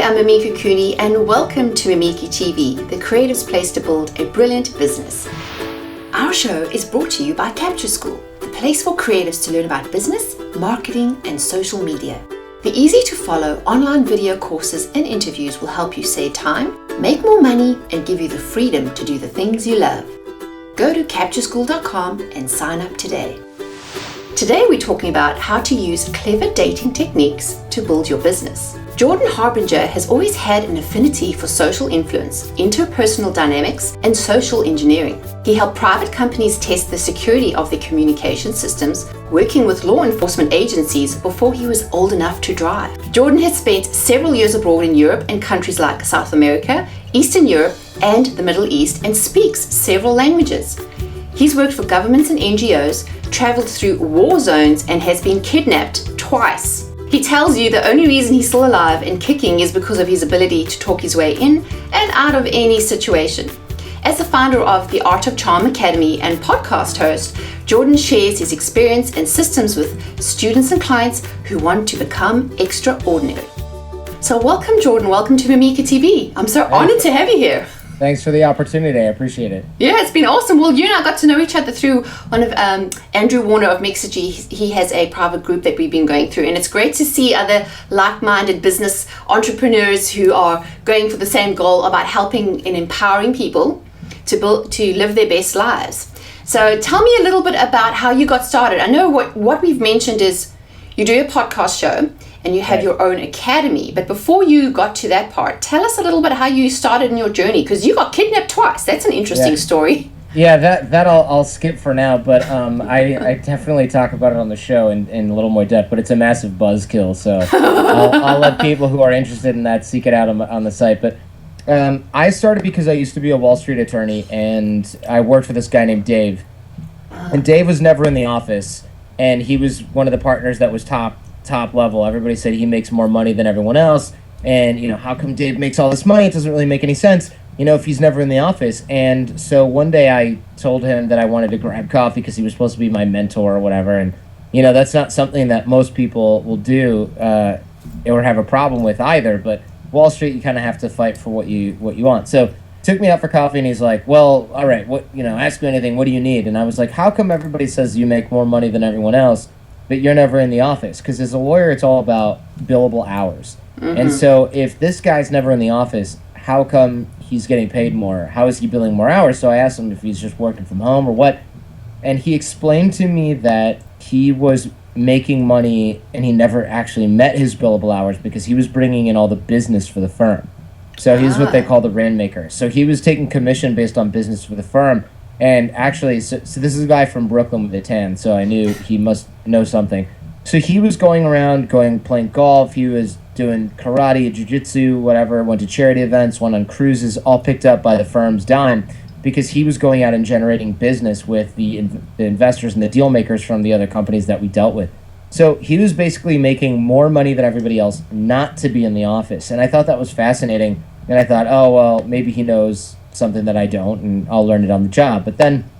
I'm Mimika Cooney and welcome to Mimika TV, the creative's place to build a brilliant business. Our show is brought to you by Capture School, the place for creatives to learn about business, marketing and social media. The easy to follow online video courses and interviews will help you save time, make more money and give you the freedom to do the things you love. Go to captureschool.com and sign up today. Today we're talking about how to use clever dating techniques to build your business. Jordan Harbinger has always had an affinity for social influence, interpersonal dynamics, and social engineering. He helped private companies test the security of their communication systems, working with law enforcement agencies before he was old enough to drive. Jordan has spent several years abroad in Europe and countries like South America, Eastern Europe, and the Middle East, and speaks several languages. He's worked for governments and NGOs, traveled through war zones, and has been kidnapped twice. He tells you the only reason he's still alive and kicking is because of his ability to talk his way in and out of any situation. As the founder of the Art of Charm Academy and podcast host, Jordan shares his experience and systems with students and clients who want to become extraordinary. So welcome, Jordan. Welcome to Mimika TV. I'm so honored to have you here. Thanks for the opportunity. I appreciate it. Yeah, it's been awesome. Well, you and I got to know each other through one of Andrew Warner of Mixergy. He has a private group that we've been going through, and it's great to see other like-minded business entrepreneurs who are going for the same goal about helping and empowering people to live their best lives. So tell me a little bit about how you got started. I know what we've mentioned is you do a podcast show and you have your own academy. But before you got to that part, tell us a little bit how you started in your journey, because you got kidnapped twice. That's an interesting story. Yeah, that I'll skip for now, but I definitely talk about it on the show in a little more depth, but it's a massive buzzkill, so I'll let people who are interested in that seek it out on the site. But I started because I used to be a Wall Street attorney, and I worked for this guy named Dave. And Dave was never in the office, and he was one of the partners that was top level. Everybody said he makes more money than everyone else, and how come Dave makes all this money? It doesn't really make any sense if he's never in the office. And so one day I told him that I wanted to grab coffee because he was supposed to be my mentor or whatever, and that's not something that most people will do or have a problem with either. But Wall Street, you kind of have to fight for what you want. So took me out for coffee, and he's like, well, all right, ask me anything, what do you need? And I was like, how come everybody says you make more money than everyone else, but you're never in the office? Because as a lawyer, it's all about billable hours. Mm-hmm. And so if this guy's never in the office, how come he's getting paid more? How is he billing more hours? So I asked him if he's just working from home or what. And he explained to me that he was making money and he never actually met his billable hours because he was bringing in all the business for the firm. So he's what they call the rainmaker. So he was taking commission based on business for the firm. And actually, so this is a guy from Brooklyn with a tan, so I knew he must know something. So he was going around, playing golf, he was doing karate, jiu-jitsu, whatever, went to charity events, went on cruises, all picked up by the firm's dime, because he was going out and generating business with the investors and the deal makers from the other companies that we dealt with. So he was basically making more money than everybody else not to be in the office. And I thought that was fascinating, and I thought, oh, well, maybe he knows something that I don't, and I'll learn it on the job. But then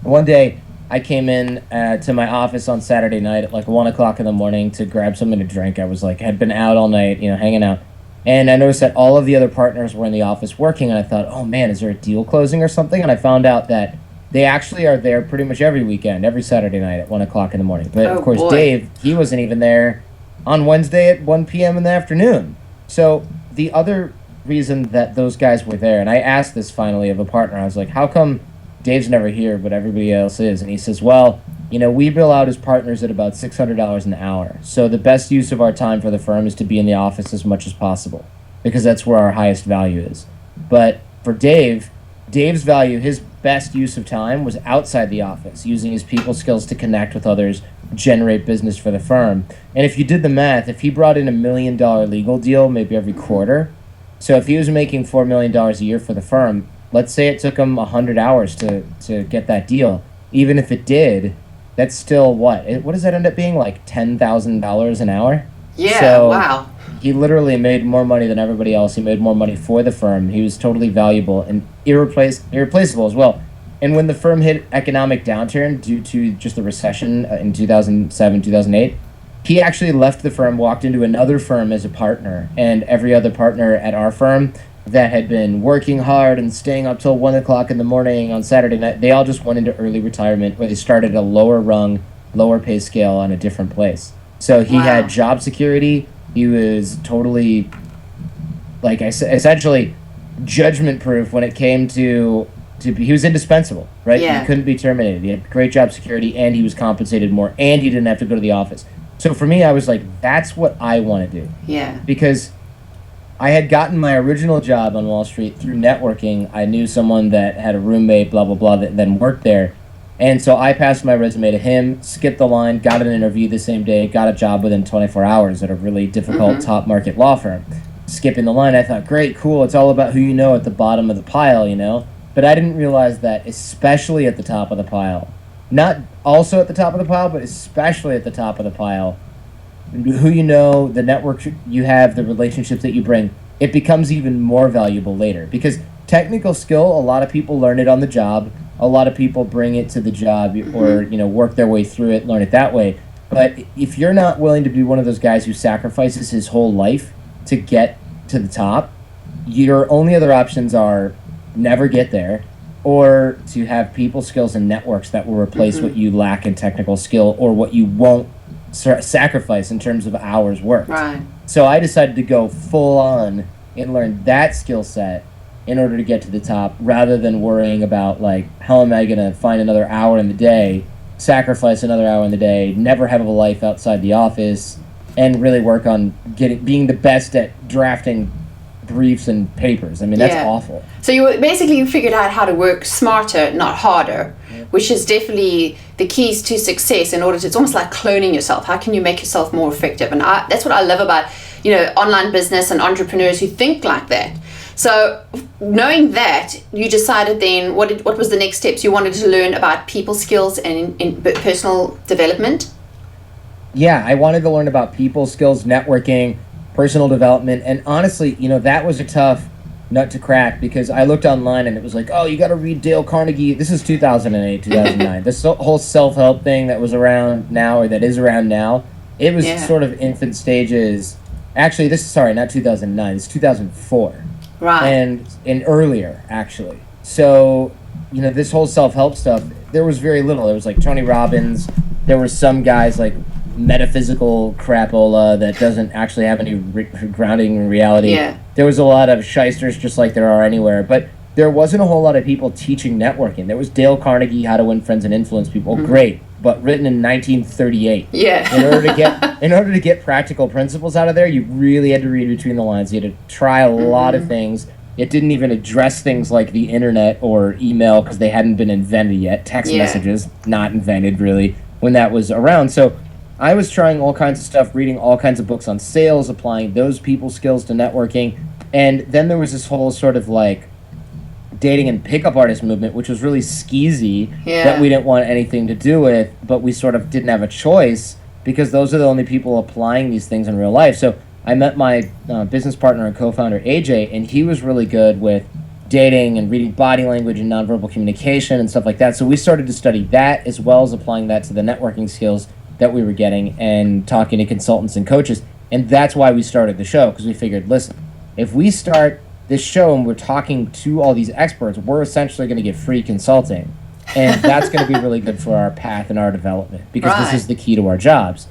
one day I came in to my office on Saturday night at like 1 o'clock in the morning to grab something to drink. I was had been out all night, hanging out. And I noticed that all of the other partners were in the office working, and I thought, oh man, is there a deal closing or something? And I found out that they actually are there pretty much every weekend, every Saturday night at 1 o'clock in the morning. But of course, Dave, he wasn't even there on Wednesday at 1 p.m. in the afternoon. So the other reason that those guys were there, and I asked this finally of a partner, I was like, how come Dave's never here but everybody else is? And he says, well, we bill out as partners at about $600 an hour, so the best use of our time for the firm is to be in the office as much as possible, because that's where our highest value is. But for Dave's value, his best use of time was outside the office, using his people skills to connect with others, generate business for the firm. And if you did the math, if he brought in $1 million legal deal maybe every quarter, so if he was making $4 million a year for the firm, let's say it took him 100 hours to get that deal. Even if it did, that's still what does that end up being, like $10,000 an hour? Yeah, so wow. He literally made more money than everybody else. He made more money for the firm. He was totally valuable and irreplaceable as well. And when the firm hit economic downturn due to just the recession in 2007, 2008, he actually left the firm, walked into another firm as a partner, and every other partner at our firm that had been working hard and staying up till 1 o'clock in the morning on Saturday night, they all just went into early retirement, where they started a lower rung, lower pay scale on a different place. So he had job security. He was totally, like I said, essentially judgment proof when it came to he was indispensable, right? Yeah. He couldn't be terminated. He had great job security, and he was compensated more, and he didn't have to go to the office. So for me, I was like, that's what I want to do. Yeah. Because I had gotten my original job on Wall Street through networking. I knew someone that had a roommate, blah, blah, blah, that then worked there. And so I passed my resume to him, skipped the line, got an interview the same day, got a job within 24 hours at a really difficult top market law firm. Skipping the line, I thought, great, cool, it's all about who you know at the bottom of the pile, you know? But I didn't realize that, especially at the top of the pile, not also at the top of the pile, but especially at the top of the pile, who you know, the network you have, the relationships that you bring, it becomes even more valuable later. Because technical skill, a lot of people learn it on the job. A lot of people bring it to the job or, you know, work their way through it, learn it that way. But if you're not willing to be one of those guys who sacrifices his whole life to get to the top, your only other options are never get there, or to have people skills and networks that will replace what you lack in technical skill, or what you won't sacrifice in terms of hours worked. Right. So I decided to go full on and learn that skill set in order to get to the top, rather than worrying about, like, how am I going to find another hour in the day, sacrifice another hour in the day, never have a life outside the office, and really work on being the best at drafting briefs and papers. I mean, that's awful. So you figured out how to work smarter, not harder, which is definitely the keys to success. In order to, it's almost like cloning yourself. How can you make yourself more effective? And that's what I love about, you know, online business and entrepreneurs who think like that. So knowing that, you decided then, what was the next steps? You wanted to learn about people skills and in personal development? Yeah, I wanted to learn about people skills, networking, personal development, and honestly, you know, that was a tough nut to crack, because I looked online and it was like, oh, you got to read Dale Carnegie. This is 2008, 2009. This whole self-help thing that was around now, or that is around now, it was sort of infant stages. Actually, not 2009, it's 2004. Right. And earlier, actually. So, you know, this whole self-help stuff, there was very little. There was like Tony Robbins. There were some guys like metaphysical crapola that doesn't actually have any grounding in reality. Yeah. There was a lot of shysters, just like there are anywhere. But there wasn't a whole lot of people teaching networking. There was Dale Carnegie, How to Win Friends and Influence People. Great. But written in 1938. Yeah. in order to get practical principles out of there, you really had to read between the lines. You had to try a lot of things. It didn't even address things like the internet or email, because they hadn't been invented yet. Text messages, not invented really, when that was around. So I was trying all kinds of stuff, reading all kinds of books on sales, applying those people skills to networking. And then there was this whole sort of like dating and pickup artist movement, which was really skeezy, that we didn't want anything to do with, but we sort of didn't have a choice, because those are the only people applying these things in real life. So I met my business partner and co-founder, AJ, and he was really good with dating and reading body language and nonverbal communication and stuff like that. So we started to study that, as well as applying that to the networking skills that we were getting and talking to consultants and coaches. And that's why we started the show, because we figured, listen, if we start this show and we're talking to all these experts, we're essentially going to get free consulting. And that's going to be really good for our path and our development, because this is the key to our jobs.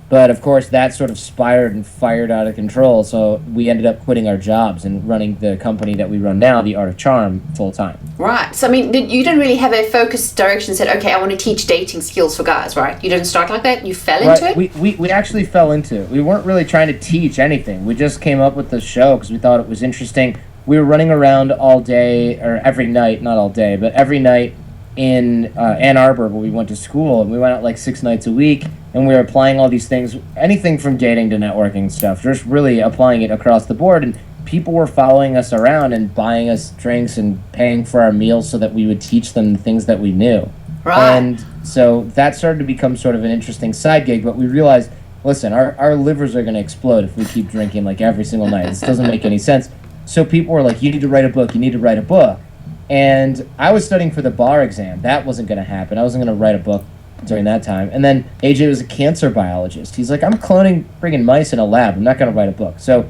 But of course, that sort of spiraled and fired out of control. So we ended up quitting our jobs and running the company that we run now, The Art of Charm, full time. Right. So, I mean, you didn't really have a focused direction, said, okay, I want to teach dating skills for guys, right? You didn't start like that? You fell into it? We actually fell into it. We weren't really trying to teach anything. We just came up with the show because we thought it was interesting. We were running around all day, or every night, not all day, but every night in Ann Arbor, where we went to school, and we went out like 6 nights a week, and we were applying all these things, anything from dating to networking stuff, just really applying it across the board. And people were following us around and buying us drinks and paying for our meals so that we would teach them the things that we knew. Right. And so that started to become sort of an interesting side gig, but we realized, listen, our livers are going to explode if we keep drinking like every single night. This doesn't make any sense. So people were like, you need to write a book, you need to write a book. And I was studying for the bar exam. That wasn't going to happen. I wasn't going to write a book. during that time. And then AJ was a cancer biologist. He's like, I'm cloning friggin' mice in a lab. I'm not going to write a book. So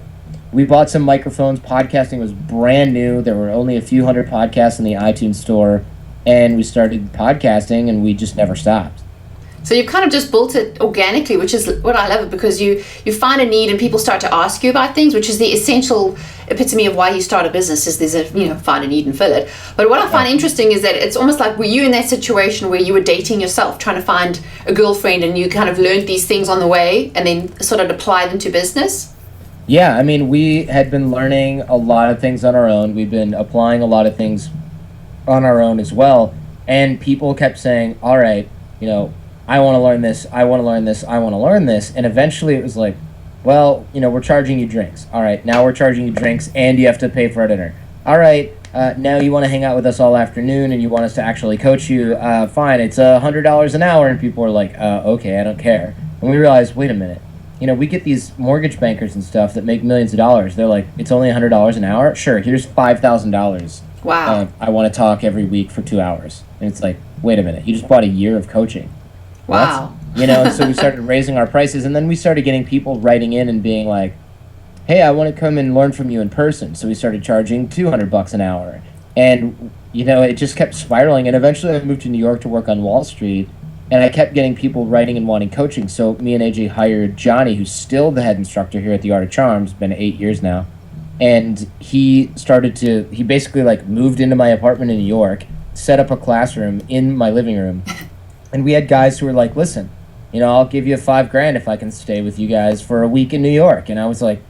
we bought some microphones. Podcasting was brand new. There were only a few hundred podcasts in the iTunes store. And we started podcasting, and we just never stopped. So you've kind of just built it organically, which is what I love, because you find a need and people start to ask you about things, which is the essential epitome of why you start a business, is there's find a need and fill it. But what I find interesting is that it's almost like, were you in that situation where you were dating yourself, trying to find a girlfriend, and you kind of learned these things on the way and then sort of apply them to business? Yeah, I mean, we had been learning a lot of things on our own. We've been applying a lot of things on our own as well. And people kept saying, all right, I want to learn this, I want to learn this, I want to learn this. And eventually it was like, well, we're charging you drinks. All right, now we're charging you drinks and you have to pay for our dinner. All right, now you want to hang out with us all afternoon and you want us to actually coach you. Fine, it's $100 an hour. And people are like, okay, I don't care. And we realized, wait a minute. We get these mortgage bankers and stuff that make millions of dollars. They're like, it's only $100 an hour? Sure, here's $5,000. Wow. I want to talk every week for 2 hours. And it's like, wait a minute, you just bought a year of coaching. Wow. So we started raising our prices, and then we started getting people writing in and being like, hey, I want to come and learn from you in person. So we started charging $200 an hour. And, it just kept spiraling. And eventually I moved to New York to work on Wall Street, and I kept getting people writing and wanting coaching. So me and AJ hired Johnny, who's still the head instructor here at the Art of Charm. It's been 8 years now. And he basically moved into my apartment in New York, set up a classroom in my living room. And we had guys who were like, listen, I'll give you $5,000 if I can stay with you guys for a week in New York. And I was like,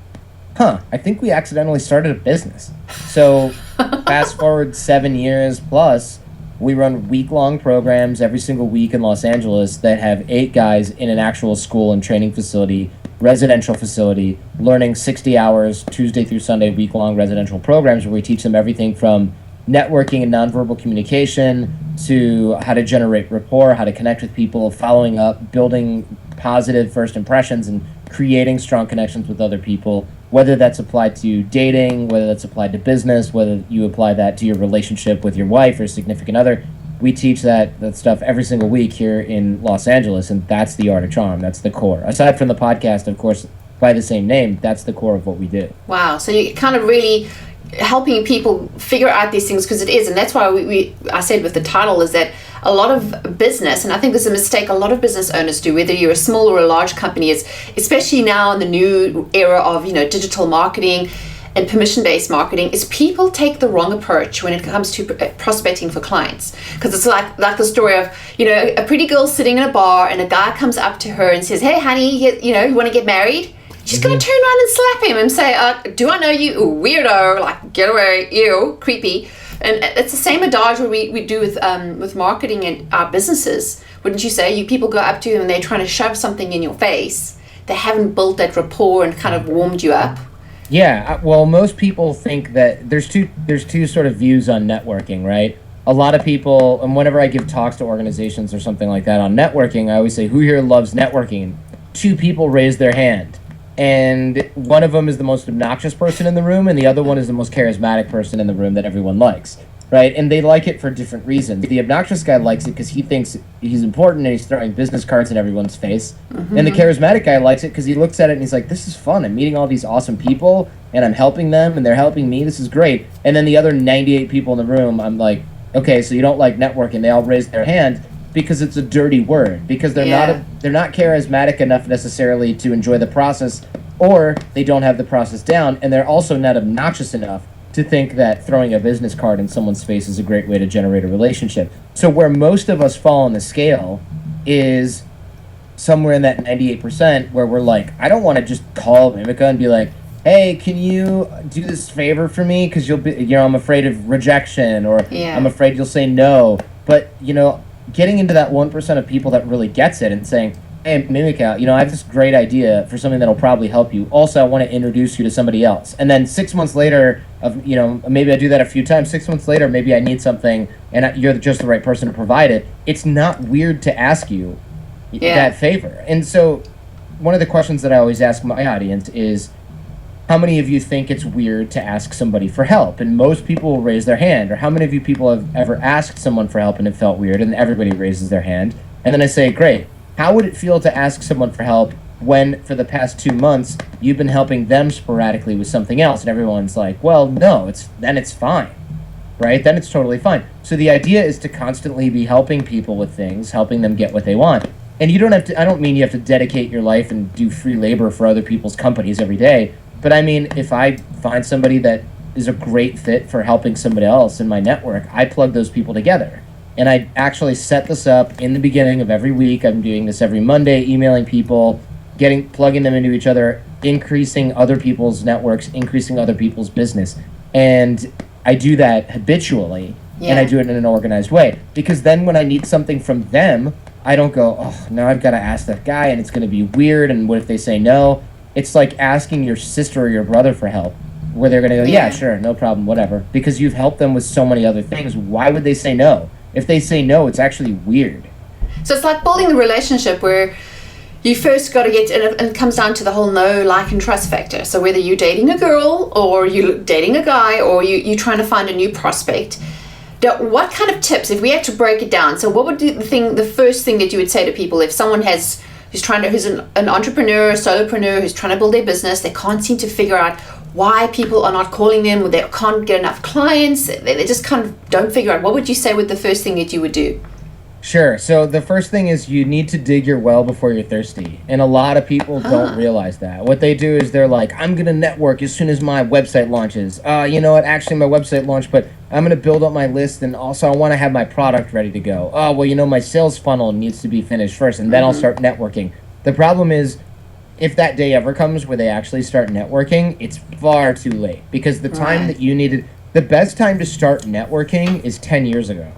I think we accidentally started a business. So fast forward 7 years plus, we run week-long programs every single week in Los Angeles that have 8 guys in an actual school and training facility, residential facility, learning 60 hours, Tuesday through Sunday, week-long residential programs where we teach them everything from networking and nonverbal communication to how to generate rapport, how to connect with people, following up, building positive first impressions, and creating strong connections with other people, whether that's applied to dating, whether that's applied to business, whether you apply that to your relationship with your wife or significant other. We teach that stuff every single week here in Los Angeles, and that's the Art of Charm. That's the core. Aside from the podcast, of course, by the same name, that's the core of what we do. Wow. So you kind of really helping people figure out these things, because it is, and that's why I said with the title, is that a lot of business, and I think there's a mistake a lot of business owners do, whether you're a small or a large company, is especially now in the new era of digital marketing and permission-based marketing, is people take the wrong approach when it comes to prospecting for clients. Because it's like the story of a pretty girl sitting in a bar and a guy comes up to her and says, hey honey, you want to get married? She's going to turn around and slap him and say, do I know you? Weirdo, get away, ew, creepy. And it's the same adage we do with marketing and our businesses. Wouldn't you say? people go up to you and they're trying to shove something in your face. They haven't built that rapport and kind of warmed you up. Yeah, well, most people think that there's two sort of views on networking, right? A lot of people, and whenever I give talks to organizations or something like that on networking, I always say, who here loves networking? And 2 people raise their hand. And one of them is the most obnoxious person in the room, and the other one is the most charismatic person in the room that everyone likes, right? And they like it for different reasons. The obnoxious guy likes it because he thinks he's important and he's throwing business cards in everyone's face. Mm-hmm. And the charismatic guy likes it because he looks at it and he's like, this is fun. I'm meeting all these awesome people, and I'm helping them, and they're helping me. This is great. And then the other 98 people in the room, I'm like, okay, so you don't like networking. They all raise their hand because it's a dirty word, because they're not charismatic enough necessarily to enjoy the process, or they don't have the process down, and they're also not obnoxious enough to think that throwing a business card in someone's face is a great way to generate a relationship. So where most of us fall on the scale is somewhere in that 98%, where we're like, I don't want to just call Mimika and be like, hey, can you do this favor for me? Because I'm afraid of rejection, or I'm afraid you'll say no. But, getting into that 1% of people that really gets it and saying, hey, Mimika, I have this great idea for something that'll probably help you. Also, I want to introduce you to somebody else. And then 6 months later, maybe I do that a few times. 6 months later, maybe I need something and you're just the right person to provide it. It's not weird to ask you that favor. And so one of the questions that I always ask my audience is, how many of you think it's weird to ask somebody for help? And most people will raise their hand. Or how many of you people have ever asked someone for help and it felt weird? And everybody raises their hand. And then I say, great, how would it feel to ask someone for help when for the past 2 months you've been helping them sporadically with something else? And everyone's like, well, no, it's fine, right? Then it's totally fine. So the idea is to constantly be helping people with things, helping them get what they want. And you don't have to, I don't mean you have to dedicate your life and do free labor for other people's companies every day, but I mean, if I find somebody that is a great fit for helping somebody else in my network, I plug those people together. And I actually set this up in the beginning of every week. I'm doing this every Monday, emailing people, plugging them into each other, increasing other people's networks, increasing other people's business. And I do that habitually, and I do it in an organized way. Because then when I need something from them, I don't go, oh, now I've got to ask that guy, and it's going to be weird, and what if they say no? It's like asking your sister or your brother for help, where they're going to go, yeah, sure, no problem, whatever. Because you've helped them with so many other things. Why would they say no? If they say no, it's actually weird. So it's like building a relationship where you first got to get, and it comes down to the whole know, like, and trust factor. So whether you're dating a girl or you're dating a guy or you're trying to find a new prospect, what kind of tips, if we had to break it down, so what would the first thing that you would say to people if someone who's an entrepreneur, a solopreneur, who's trying to build their business, they can't seem to figure out why people are not calling them, or they can't get enough clients, they just kind of don't figure out, what would you say would the first thing that you would do? Sure. So the first thing is you need to dig your well before you're thirsty. And a lot of people don't realize that. What they do is they're like, I'm going to network as soon as my website launches. You know what? Actually, my website launched, but I'm going to build up my list, and also I want to have my product ready to go. Oh, well, you know, my sales funnel needs to be finished first, and then I'll start networking. The problem is, if that day ever comes where they actually start networking, it's far too late. Because the time that you needed, the best time to start networking is 10 years ago.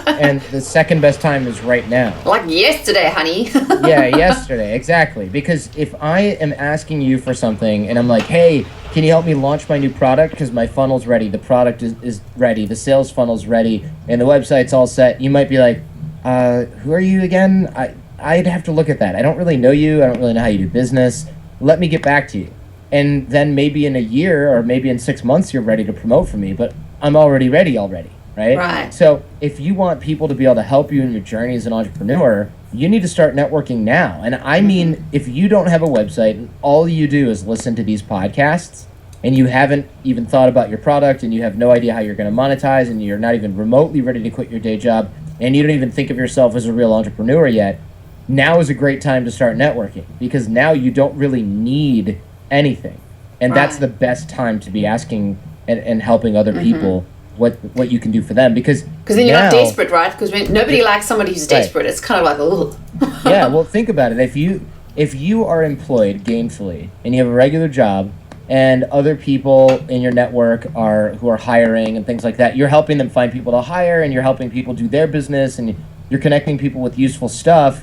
And the second best time is right now. Like yesterday, honey. Yeah, yesterday, exactly. Because if I am asking you for something and I'm like, hey, can you help me launch my new product? Because my funnel's ready, the product is ready, the sales funnel's ready, and the website's all set, you might be like, who are you again? I'd have to look at that. I don't really know you. I don't really know how you do business. Let me get back to you. And then maybe in a year or maybe in 6 months, you're ready to promote for me, but I'm already ready already. Right? So if you want people to be able to help you in your journey as an entrepreneur, you need to start networking now. And I mean, if you don't have a website and all you do is listen to these podcasts and you haven't even thought about your product and you have no idea how you're going to monetize and you're not even remotely ready to quit your day job and you don't even think of yourself as a real entrepreneur yet, now is a great time to start networking, because now you don't really need anything. And that's the best time to be asking and helping other people what you can do for them, because then you're not desperate, right? Because nobody likes somebody who's desperate. It's kind of like, ugh. Yeah, well, think about it. If you are employed gainfully and you have a regular job and other people in your network who are hiring and things like that, you're helping them find people to hire and you're helping people do their business and you're connecting people with useful stuff,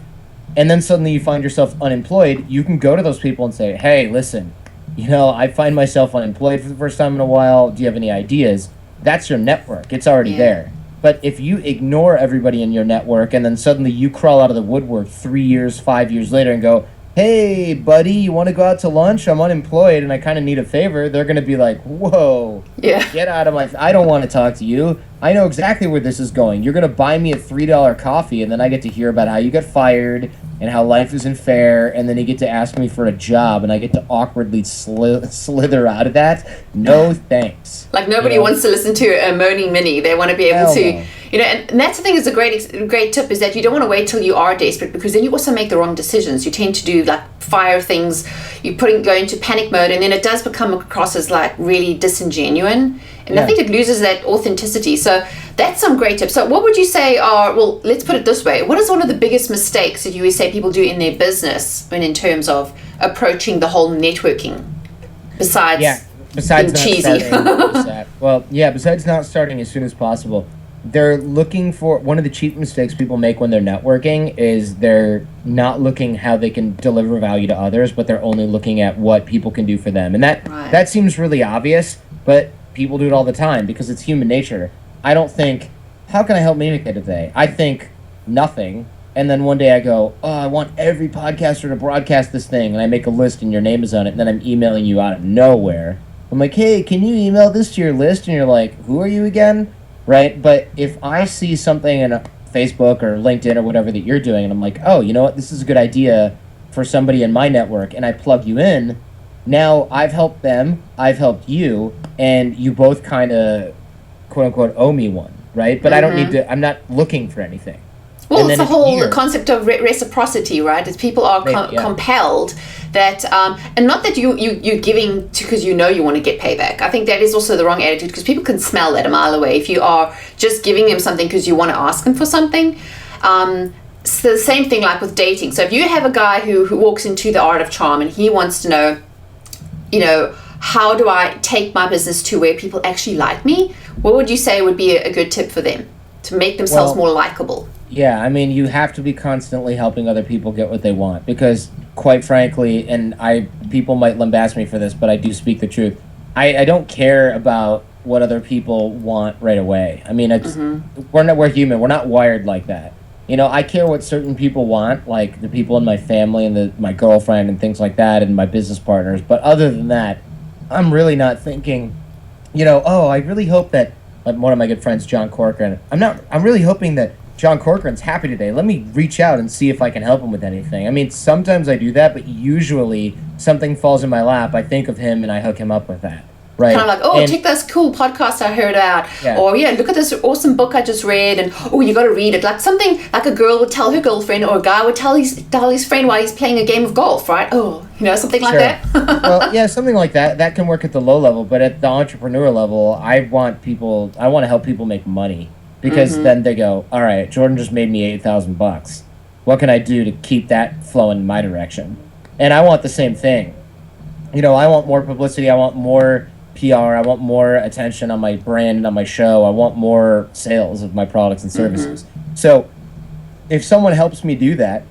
and then suddenly you find yourself unemployed, you can go to those people and say, hey, listen, you know, I find myself unemployed for the first time in a while. Do you have any ideas? That's your network. It's already there. But if you ignore everybody in your network and then suddenly you crawl out of the woodwork 3 years, 5 years later and go, hey, buddy, you want to go out to lunch? I'm unemployed and I kind of need a favor. They're going to be like, whoa, get out of my... I don't want to talk to you. I know exactly where this is going. You're going to buy me a $3 coffee and then I get to hear about how you got fired and how life isn't fair, and then you get to ask me for a job and I get to awkwardly slither out of that. No thanks. Like nobody wants to listen to a moaning Minnie. They want to be able to... You know, and that's the thing, is a great tip, is that you don't want to wait till you are desperate, because then you also make the wrong decisions. You tend to do like fire things, go into panic mode, and then it does become across as like really disingenuine. And I think it loses that authenticity. So that's some great tips. So what would you say are, well, let's put it this way. What is one of the biggest mistakes that you would say people do in their business when in terms of approaching the whole networking? Besides being cheesy. Besides not starting as soon as possible. They're looking for, one of the cheap mistakes people make when they're networking is they're not looking how they can deliver value to others, but they're only looking at what people can do for them. And that seems really obvious, but people do it all the time because it's human nature. I don't think, how can I help Mimika today? I think nothing. And then one day I go, oh, I want every podcaster to broadcast this thing. And I make a list and your name is on it. And then I'm emailing you out of nowhere. I'm like, hey, can you email this to your list? And you're like, who are you again? Right? But if I see something and Facebook or LinkedIn or whatever that you're doing, and I'm like, oh, you know what, this is a good idea for somebody in my network, and I plug you in. Now I've helped them, I've helped you, and you both kind of, quote unquote, owe me one, right? But I don't need to, I'm not looking for anything. Well, it's the whole concept of reciprocity, right? Is people are compelled that, and not that you're giving because you know you want to get payback. I think that is also the wrong attitude, because people can smell that a mile away. If you are just giving them something because you want to ask them for something, it's the same thing like with dating. So if you have a guy who walks into the art of charm and he wants to know, how do I take my business to where people actually like me? What would you say would be a good tip for them to make themselves more likable? Yeah, I mean, you have to be constantly helping other people get what they want, because quite frankly, and people might lambast me for this, but I do speak the truth. I don't care about what other people want right away. I mean, it's we're human. We're not wired like that. I care what certain people want, like the people in my family and my girlfriend and things like that, and my business partners. But other than that, I'm really not thinking, I really hope that, like one of my good friends, John Corcoran, I'm really hoping that John Corcoran's happy today. Let me reach out and see if I can help him with anything. I mean, sometimes I do that, but usually something falls in my lap. I think of him and I hook him up with that. Right. Kind of like, check this cool podcast I heard about. Yeah. Or, look at this awesome book I just read. And, you got to read it. Like something like a girl would tell her girlfriend, or a guy would tell his friend while he's playing a game of golf, right? Something like that. Well, yeah, something like that. That can work at the low level. But at the entrepreneur level, I want to help people make money. Because then they go, all right, Jordan just made me $8,000. What can I do to keep that flowing in my direction? And I want the same thing. I want more publicity. I want more PR. I want more attention on my brand and on my show. I want more sales of my products and services. So if someone helps me do that,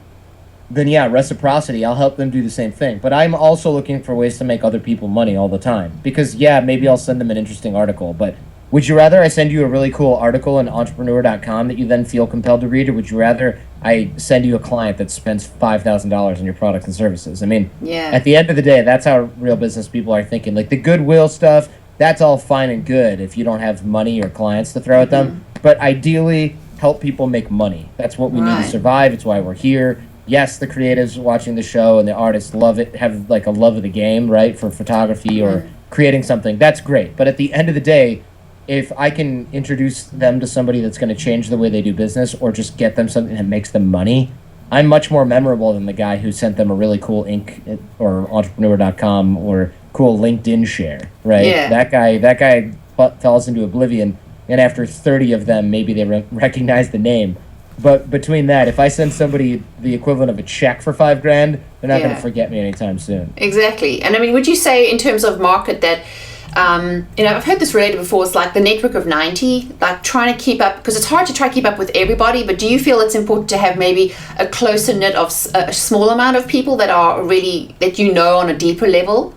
then reciprocity, I'll help them do the same thing. But I'm also looking for ways to make other people money all the time. Because, maybe I'll send them an interesting article, but would you rather I send you a really cool article on entrepreneur.com that you then feel compelled to read, or would you rather I send you a client that spends $5,000 on your products and services? I mean, at the end of the day, that's how real business people are thinking. Like the goodwill stuff, that's all fine and good if you don't have money or clients to throw at them. But ideally, help people make money. That's what we need to survive. It's why we're here. Yes, the creatives watching the show and the artists love it, have like a love of the game, right, for photography or creating something. That's great. But at the end of the day, if I can introduce them to somebody that's going to change the way they do business, or just get them something that makes them money, I'm much more memorable than the guy who sent them a really cool Inc. or entrepreneur.com or cool LinkedIn share, right? Yeah. That guy falls into oblivion, and after 30 of them, maybe they recognize the name. But between that, if I send somebody the equivalent of a check for $5,000, they're not going to forget me anytime soon. Exactly. And I mean, would you say in terms of market that I've heard this related before, it's like the network of 90, like trying to keep up, because it's hard to try to keep up with everybody, but do you feel it's important to have maybe a closer knit of a small amount of people that are really, that on a deeper level?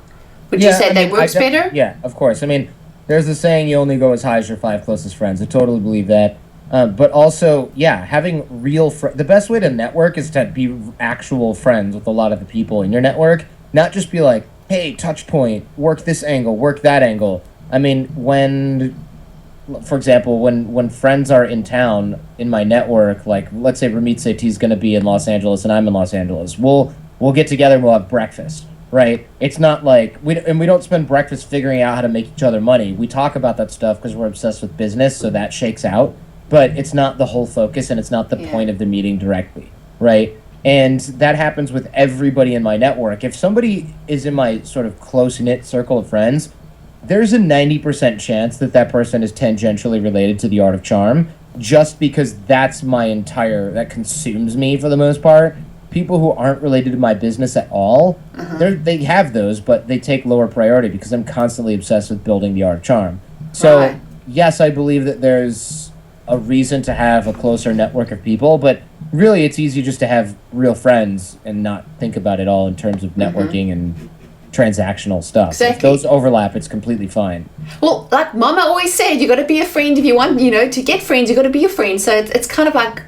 Would you say that works better? Yeah, of course. I mean, there's the saying, you only go as high as your 5 closest friends. I totally believe that. But also, having real the best way to network is to be actual friends with a lot of the people in your network, not just be like, hey, touch point, work this angle, work that angle. I mean, for example, when friends are in town in my network, like let's say Ramit Sethi is going to be in Los Angeles and I'm in Los Angeles, we'll get together and we'll have breakfast, right? It's not like we don't spend breakfast figuring out how to make each other money. We talk about that stuff because we're obsessed with business, so that shakes out. But it's not the whole focus, and it's not the point of the meeting directly, right? And that happens with everybody in my network. If somebody is in my sort of close-knit circle of friends, there's a 90% chance that person is tangentially related to the art of charm, just because that consumes me for the most part. People who aren't related to my business at all, they have those, but they take lower priority because I'm constantly obsessed with building the art of charm. So, yes, I believe that there's a reason to have a closer network of people, but really it's easy just to have real friends and not think about it all in terms of networking and transactional stuff. Exactly. If those overlap, it's completely fine. Well, like Mama always said, you got to be a friend if you want, to get friends, you got to be a friend. So it's kind of like,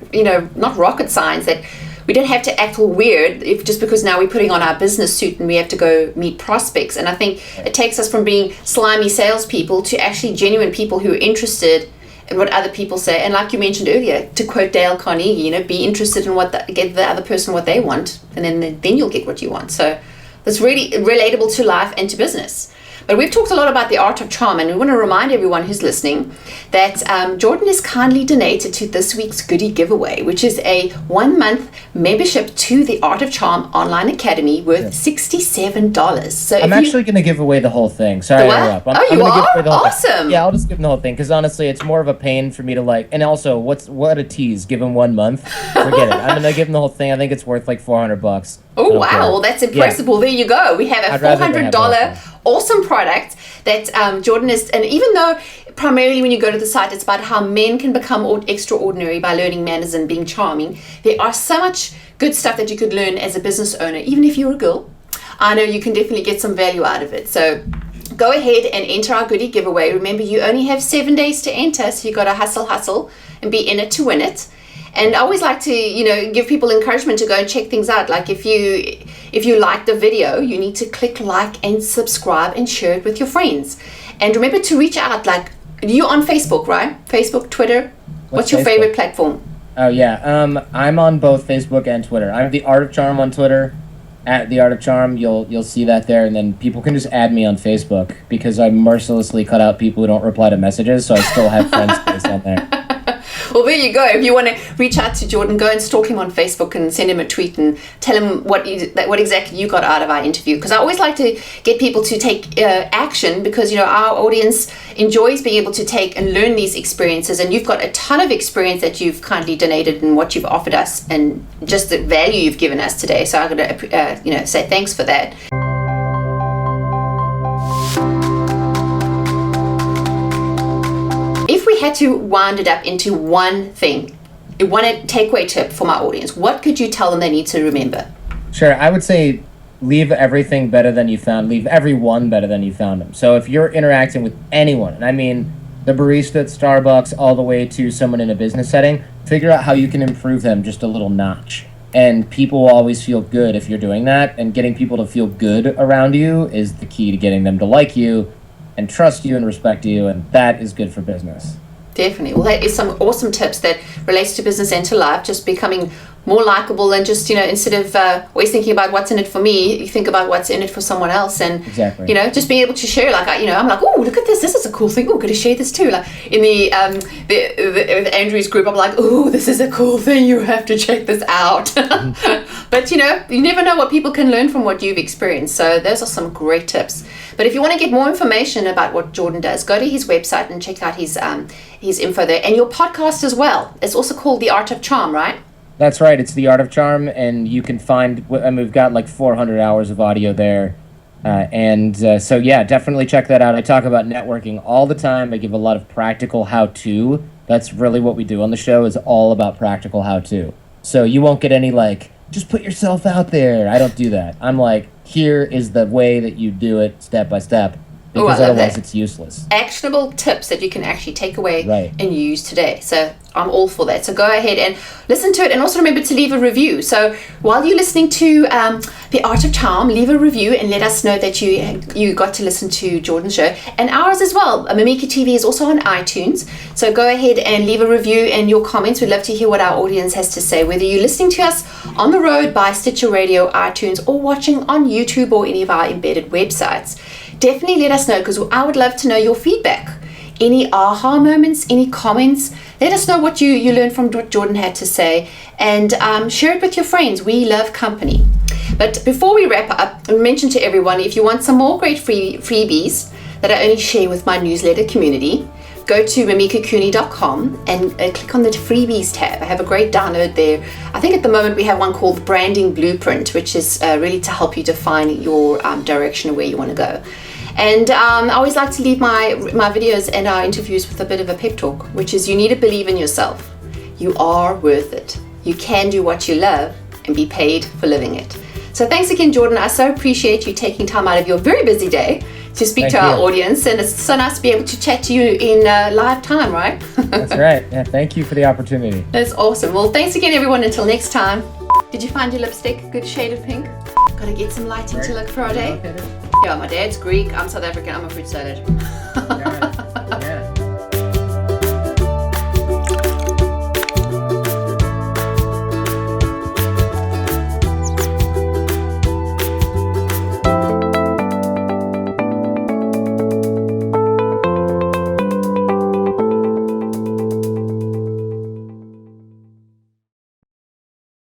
not rocket science that we don't have to act all weird just because now we're putting on our business suit and we have to go meet prospects. And I think it takes us from being slimy salespeople to actually genuine people who are interested and what other people say. And like you mentioned earlier, to quote Dale Carnegie, be interested in get the other person what they want, and then you'll get what you want. So that's really relatable to life and to business. But we've talked a lot about the art of charm, and we want to remind everyone who's listening that Jordan has kindly donated to this week's goodie giveaway, which is a 1-month membership to the Art of Charm Online Academy worth $67. So I'm actually going to give away the whole thing. Sorry to interrupt. I'm you are? Give away the whole awesome. Thing. Yeah, I'll just give them the whole thing, because honestly, it's more of a pain for me to and also, what a tease. Give them 1 month. Forget it. I'm going to give them the whole thing. I think it's worth like $400. Oh, wow. Care. Well, that's impressive. Yeah. Well, there you go. We have a $400 awesome product that Jordan is, and even though primarily when you go to the site, it's about how men can become extraordinary by learning manners and being charming, there are so much good stuff that you could learn as a business owner, even if you're a girl. I know you can definitely get some value out of it. So go ahead and enter our goodie giveaway. Remember, you only have 7 days to enter, so you got to hustle, and be in it to win it. And I always like to, give people encouragement to go and check things out. Like if you like the video, you need to click like and subscribe and share it with your friends. And remember to reach out. Like, you're on Facebook, right? Facebook, Twitter. What's your favorite platform? Oh yeah, I'm on both Facebook and Twitter. I'm the Art of Charm on Twitter. At the Art of Charm, you'll see that there, and then people can just add me on Facebook, because I mercilessly cut out people who don't reply to messages, so I still have friends based on there. Well, there you go. If you want to reach out to Jordan, go and stalk him on Facebook and send him a tweet and tell him what exactly you got out of our interview. Because I always like to get people to take action, because our audience enjoys being able to take and learn these experiences. And you've got a ton of experience that you've kindly donated and what you've offered us, and just the value you've given us today. So I'm going to say thanks for that. If we had to wind it up into one thing, one takeaway tip for my audience, what could you tell them they need to remember? Sure, I would say leave everything better than you found. Leave everyone better than you found them. So if you're interacting with anyone, and I mean the barista at Starbucks all the way to someone in a business setting, figure out how you can improve them just a little notch. And people will always feel good if you're doing that, and getting people to feel good around you is the key to getting them to like you and trust you and respect you, and that is good for business. Definitely. Well, that is some awesome tips that relates to business and to life, just becoming more likable, and just, instead of always thinking about what's in it for me, you think about what's in it for someone else. And, exactly. Just being able to share, like, I'm like, oh, look at this. This is a cool thing. Oh, got to share this too. Like in the Andrew's group, I'm like, oh, this is a cool thing. You have to check this out. But, you never know what people can learn from what you've experienced. So those are some great tips. But if you want to get more information about what Jordan does, go to his website and check out his info there. And your podcast as well. It's also called The Art of Charm, right? That's right. It's The Art of Charm, and you can find, we've got like 400 hours of audio there. So yeah, definitely check that out. I talk about networking all the time. I give a lot of practical how-to. That's really what we do on the show, is all about practical how-to. So you won't get any just put yourself out there. I don't do that. I'm like, here is the way that you do it step by step, because otherwise it's useless. Actionable tips that you can actually take away and use today. So I'm all for that. So go ahead and listen to it, and also remember to leave a review. So while you're listening to The Art of Charm, leave a review and let us know that you got to listen to Jordan's show, and ours as well. Mimika TV is also on iTunes. So go ahead and leave a review and your comments. We'd love to hear what our audience has to say, whether you're listening to us on the road by Stitcher Radio, iTunes, or watching on YouTube or any of our embedded websites. Definitely let us know, because I would love to know your feedback. Any aha moments, any comments, let us know what you learned from what Jordan had to say, and share it with your friends. We love company. But before we wrap up, I mention to everyone, if you want some more great freebies that I only share with my newsletter community, go to mimikacooney.com and click on the freebies tab. I have a great download there. I think at the moment we have one called Branding Blueprint, which is really to help you define your direction of where you want to go. And I always like to leave my videos and our interviews with a bit of a pep talk, which is, you need to believe in yourself. You are worth it. You can do what you love and be paid for living it. So thanks again, Jordan. I so appreciate you taking time out of your very busy day to speak to our audience. And it's so nice to be able to chat to you in live time, right? That's right. Yeah, thank you for the opportunity. That's awesome. Well, thanks again, everyone. Until next time. Did you find your lipstick? Good shade of pink? Got to get some lighting to look Friday. Yeah, my dad's Greek, I'm South African, I'm a fruit salad.